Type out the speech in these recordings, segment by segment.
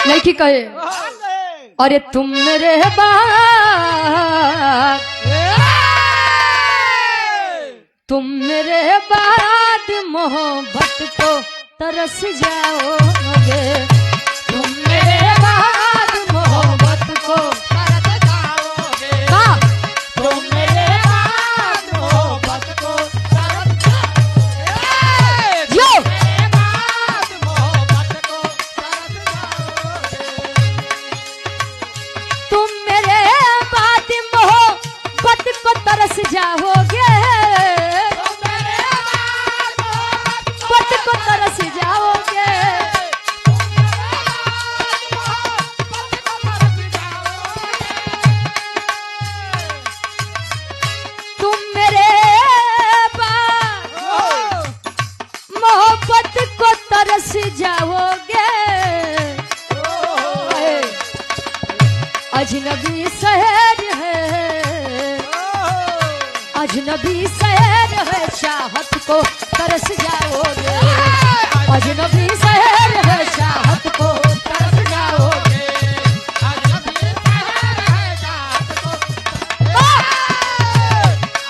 लड़की कहे अरे तुम मेरे बाद, तुम मेरे बाद मोहब्बत को तरस जाओगे, तुम मेरे बाद मोहब्बत को तरस जाओगे, तुम मेरे बाद मोहब्बत को तरस जाओगे, यो मेरे बाद मोहब्बत को तरस जाओगे, तुम मेरे बाद मोहब्बत को तरस जाओगे, मोहब्बत को तरस जाओगे, तुम मेरे बाद मोहब्बत को तरस जाओगे। अजनबी शहर है, अजनबी शहर है, चाहत को तरस जाओगे, अजनबी शहर है, चाहत को तरस जाओगे, अजनबी शहर है, चाहत को,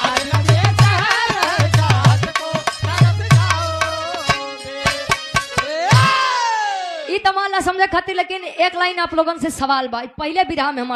अजनबी शहर है, चाहत को तरस जाओगे। ई तमाला समझे खातिर, लेकिन एक लाइन आप लोगन से सवाल बा, पहले विराम में हमार